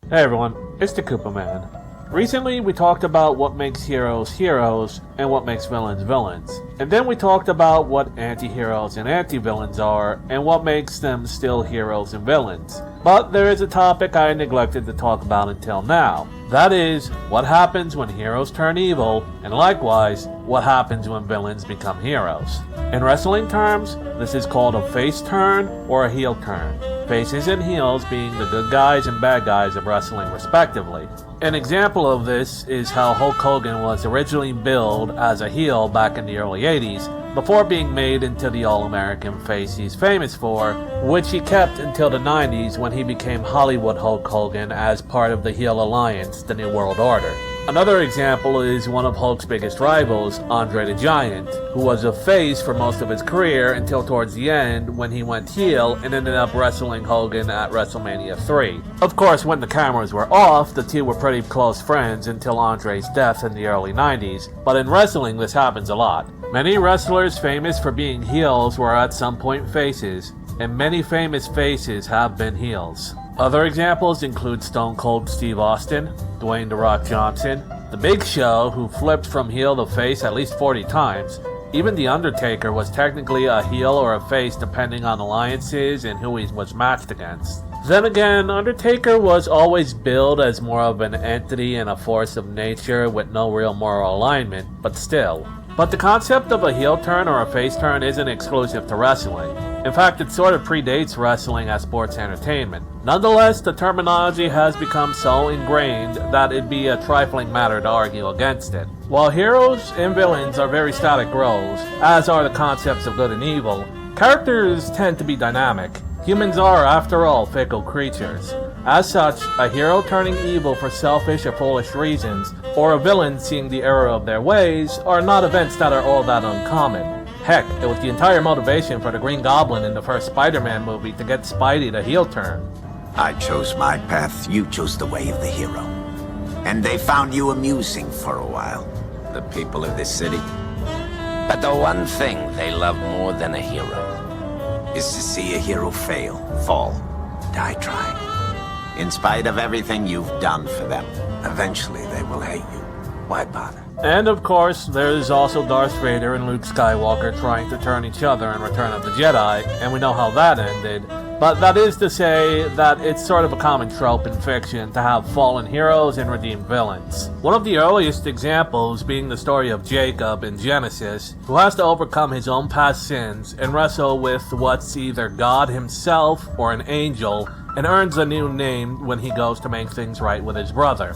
Hey everyone, it's the Koopa Man. Recently we talked about what makes heroes heroes and what makes villains villains. And then we talked about what anti-heroes and anti-villains are and what makes them still heroes and villains. But there is a topic I neglected to talk about until now. That is, what happens when heroes turn evil, and likewise, what happens when villains become heroes. In wrestling terms, this is called a face turn or a heel turn. Faces and heels being the good guys and bad guys of wrestling respectively. An example of this is how Hulk Hogan was originally billed as a heel back in the early 80s, before being made into the all-American face he's famous for, which he kept until the 90s when he became Hollywood Hulk Hogan as part of the heel alliance, the New World Order. Another example is one of Hulk's biggest rivals, Andre the Giant, who was a face for most of his career until towards the end when he went heel and ended up wrestling Hogan at WrestleMania 3. Of course, when the cameras were off, the two were pretty close friends until Andre's death in the early 90s, but in wrestling this happens a lot. Many wrestlers famous for being heels were at some point faces, and many famous faces have been heels. Other examples include Stone Cold Steve Austin, Dwayne "The Rock" Johnson, The Big Show, who flipped from heel to face at least 40 times. Even The Undertaker was technically a heel or a face depending on alliances and who he was matched against. Then again, Undertaker was always billed as more of an entity and a force of nature with no real moral alignment, but still. But the concept of a heel turn or a face turn isn't exclusive to wrestling. In fact, it sort of predates wrestling as sports entertainment. Nonetheless, the terminology has become so ingrained that it'd be a trifling matter to argue against it. While heroes and villains are very static roles, as are the concepts of good and evil, characters tend to be dynamic. Humans are, after all, fickle creatures. As such, a hero turning evil for selfish or foolish reasons, or a villain seeing the error of their ways, are not events that are all that uncommon. Heck, it was the entire motivation for the Green Goblin in the first Spider-Man movie to get Spidey to heel turn. I chose my path, you chose the way of the hero. And they found you amusing for a while, the people of this city. But the one thing they love more than a hero is to see a hero fail, fall, die trying. In spite of everything you've done for them, eventually they will hate you. Why bother? And of course, there's also Darth Vader and Luke Skywalker trying to turn each other in Return of the Jedi, and we know how that ended. But that is to say that it's sort of a common trope in fiction to have fallen heroes and redeemed villains. One of the earliest examples being the story of Jacob in Genesis, who has to overcome his own past sins and wrestle with what's either God himself or an angel, and earns a new name when he goes to make things right with his brother.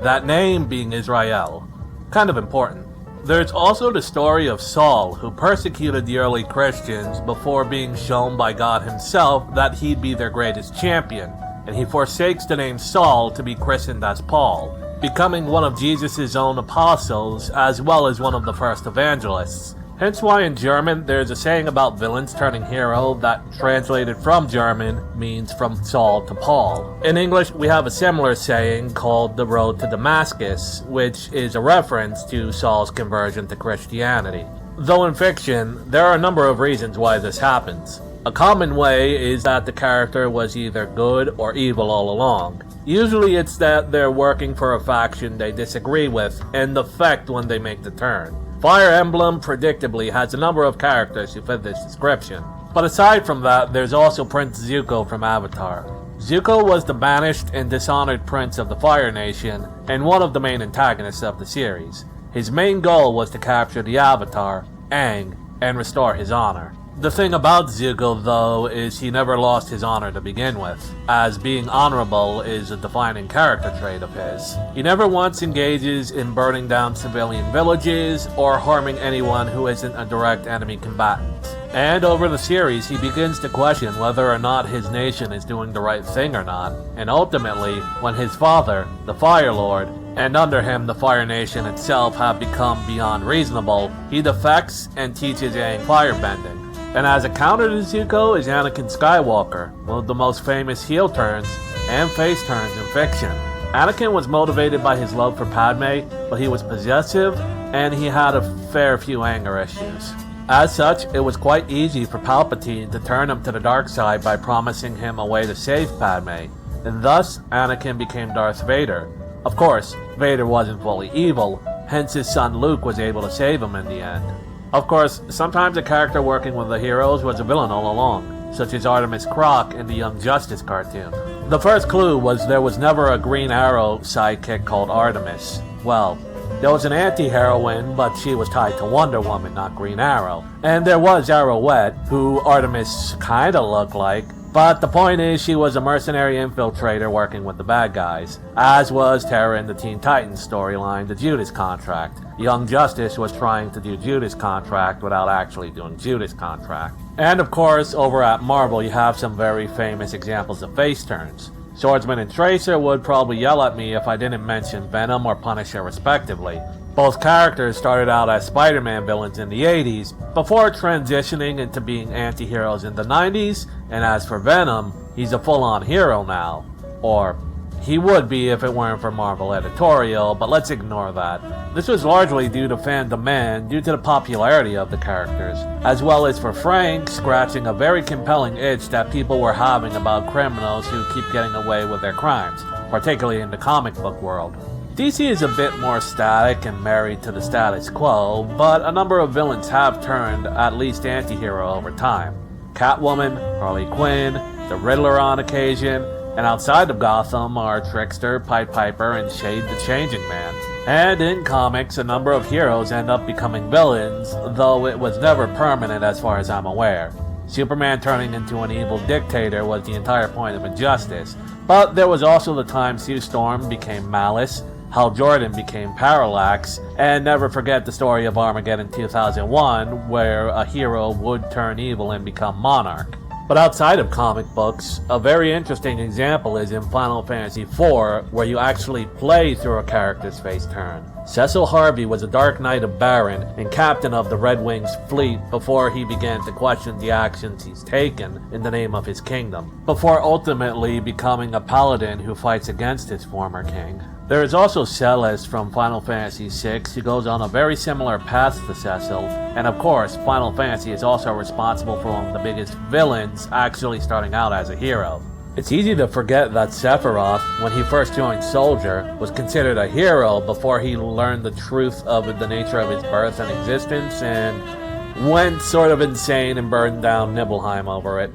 That name being Israel. Kind of important. There's also the story of Saul, who persecuted the early Christians before being shown by God himself that he'd be their greatest champion, and he forsakes the name Saul to be christened as Paul, becoming one of Jesus' own apostles as well as one of the first evangelists. Hence why in German there's a saying about villains turning hero that, translated from German, means from Saul to Paul. In English, we have a similar saying called the road to Damascus, which is a reference to Saul's conversion to Christianity. Though in fiction, there are a number of reasons why this happens. A common way is that the character was either good or evil all along. Usually it's that they're working for a faction they disagree with, and the effect when they make the turn. Fire Emblem predictably has a number of characters who fit this description. But aside from that, there's also Prince Zuko from Avatar. Zuko was the banished and dishonored prince of the Fire Nation, and one of the main antagonists of the series. His main goal was to capture the Avatar, Aang, and restore his honor. The thing about Zuko, though, is he never lost his honor to begin with, as being honorable is a defining character trait of his. He never once engages in burning down civilian villages or harming anyone who isn't a direct enemy combatant. And over the series, he begins to question whether or not his nation is doing the right thing or not, and ultimately, when his father, the Fire Lord, and under him the Fire Nation itself have become beyond reasonable, he defects and teaches Aang firebending. And as a counter to Zuko is Anakin Skywalker, one of the most famous heel turns and face turns in fiction. Anakin was motivated by his love for Padme, but he was possessive and he had a fair few anger issues. As such, it was quite easy for Palpatine to turn him to the dark side by promising him a way to save Padme. and thus Anakin became Darth Vader. Of course, Vader wasn't fully evil, hence his son Luke was able to save him in the end. Of course, sometimes a character working with the heroes was a villain all along, such as Artemis Croc in the Young Justice cartoon. The first clue was there was never a Green Arrow sidekick called Artemis. Well, there was an anti-heroine, but she was tied to Wonder Woman, not Green Arrow. And there was Arrowette, who Artemis kinda looked like, but the point is she was a mercenary infiltrator working with the bad guys, as was Terra in the Teen Titans storyline, the Judas Contract. Young Justice was trying to do Judas Contract without actually doing Judas Contract. And of course, over at Marvel you have some very famous examples of face turns. Swordsman and Tracer would probably yell at me if I didn't mention Venom or Punisher respectively. Both characters started out as Spider-Man villains in the 80s, before transitioning into being anti-heroes in the 90s, and as for Venom, he's a full-on hero now. Or, he would be if it weren't for Marvel editorial, but let's ignore that. This was largely due to fan demand due to the popularity of the characters, as well as for Frank scratching a very compelling itch that people were having about criminals who keep getting away with their crimes, particularly in the comic book world. DC is a bit more static and married to the status quo, but a number of villains have turned at least anti-hero over time. Catwoman, Harley Quinn, the Riddler on occasion, and outside of Gotham are Trickster, Pied Piper, and Shade the Changing Man. And in comics, a number of heroes end up becoming villains, though it was never permanent as far as I'm aware. Superman turning into an evil dictator was the entire point of Injustice, but there was also the time Sue Storm became Malice, Hal Jordan became Parallax, and never forget the story of Armageddon 2001, where a hero would turn evil and become Monarch. But outside of comic books, a very interesting example is in Final Fantasy IV, where you actually play through a character's face turn. Cecil Harvey was a Dark Knight of Baron and captain of the Red Wings fleet before he began to question the actions he's taken in the name of his kingdom, before ultimately becoming a paladin who fights against his former king. There is also Celeste from Final Fantasy VI, who goes on a very similar path to Cecil, and of course, Final Fantasy is also responsible for one of the biggest villains actually starting out as a hero. It's easy to forget that Sephiroth, when he first joined Soldier, was considered a hero before he learned the truth of the nature of his birth and existence, and went sort of insane and burned down Nibelheim over it.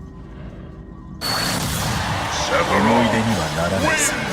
Sephiroth!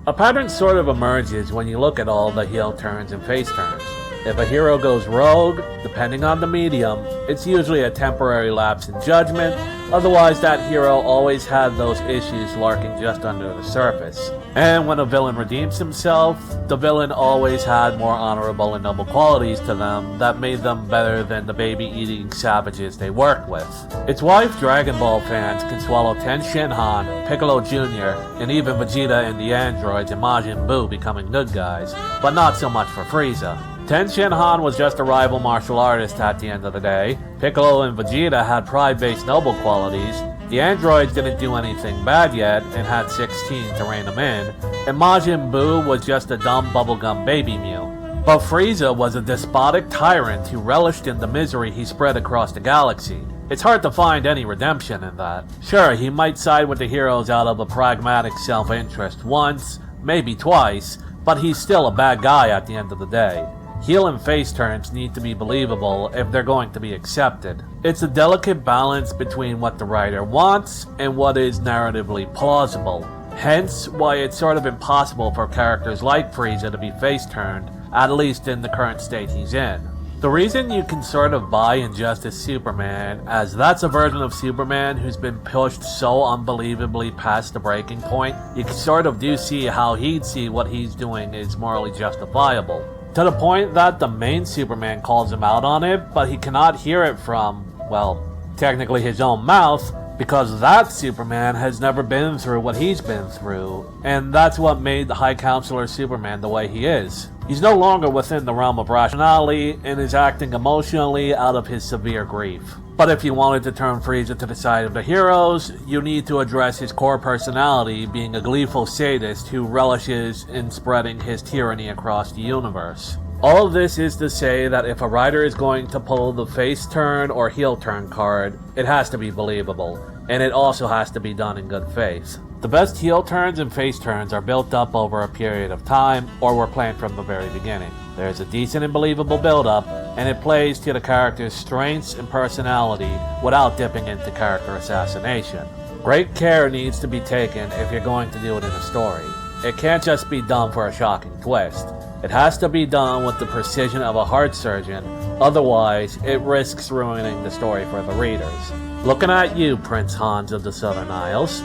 A pattern sort of emerges when you look at all the heel turns and face turns. If a hero goes rogue, depending on the medium, it's usually a temporary lapse in judgment, otherwise that hero always had those issues lurking just under the surface. And when a villain redeems himself, the villain always had more honorable and noble qualities to them that made them better than the baby-eating savages they worked with. It's why Dragon Ball fans can swallow Ten Shinhan, Piccolo Jr., and even Vegeta and the androids and Majin Buu becoming good guys, but not so much for Frieza. Ten Shinhan was just a rival martial artist at the end of the day. Piccolo and Vegeta had pride-based noble qualities. The androids didn't do anything bad yet and had 16 to rein them in. And Majin Buu was just a dumb bubblegum baby Mew. But Frieza was a despotic tyrant who relished in the misery he spread across the galaxy. It's hard to find any redemption in that. Sure, he might side with the heroes out of a pragmatic self-interest once, maybe twice, but he's still a bad guy at the end of the day. Heel and face turns need to be believable if they're going to be accepted. It's a delicate balance between what the writer wants and what is narratively plausible. Hence why it's sort of impossible for characters like Frieza to be face turned, at least in the current state he's in. The reason you can sort of buy Injustice Superman, as that's a version of Superman who's been pushed so unbelievably past the breaking point, you sort of do see how he'd see what he's doing is morally justifiable. To the point that the main Superman calls him out on it, but he cannot hear it from, well, technically his own mouth, because that Superman has never been through what he's been through, and that's what made the High Counselor Superman the way he is. He's no longer within the realm of rationality and is acting emotionally out of his severe grief. But if you wanted to turn Frieza to the side of the heroes, you need to address his core personality being a gleeful sadist who relishes in spreading his tyranny across the universe. All of this is to say that if a writer is going to pull the face turn or heel turn card, it has to be believable, and it also has to be done in good faith. The best heel turns and face turns are built up over a period of time, or were planned from the very beginning. There's a decent and believable build-up, and it plays to the character's strengths and personality without dipping into character assassination. Great care needs to be taken if you're going to do it in a story. It can't just be done for a shocking twist. It has to be done with the precision of a heart surgeon, otherwise it risks ruining the story for the readers. Looking at you, Prince Hans of the Southern Isles.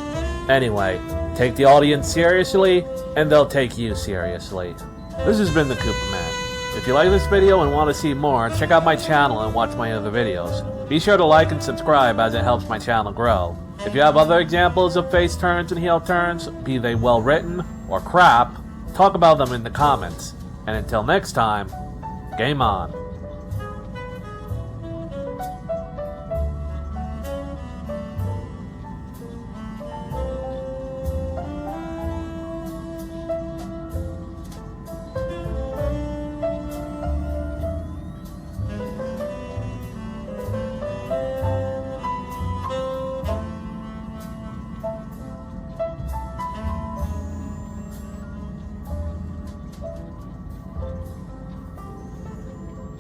Anyway, take the audience seriously, and they'll take you seriously. This has been the Koopa Man. If you like this video and want to see more, check out my channel and watch my other videos. Be sure to like and subscribe as it helps my channel grow. If you have other examples of face turns and heel turns, be they well written or crap, talk about them in the comments. And until next time, game on.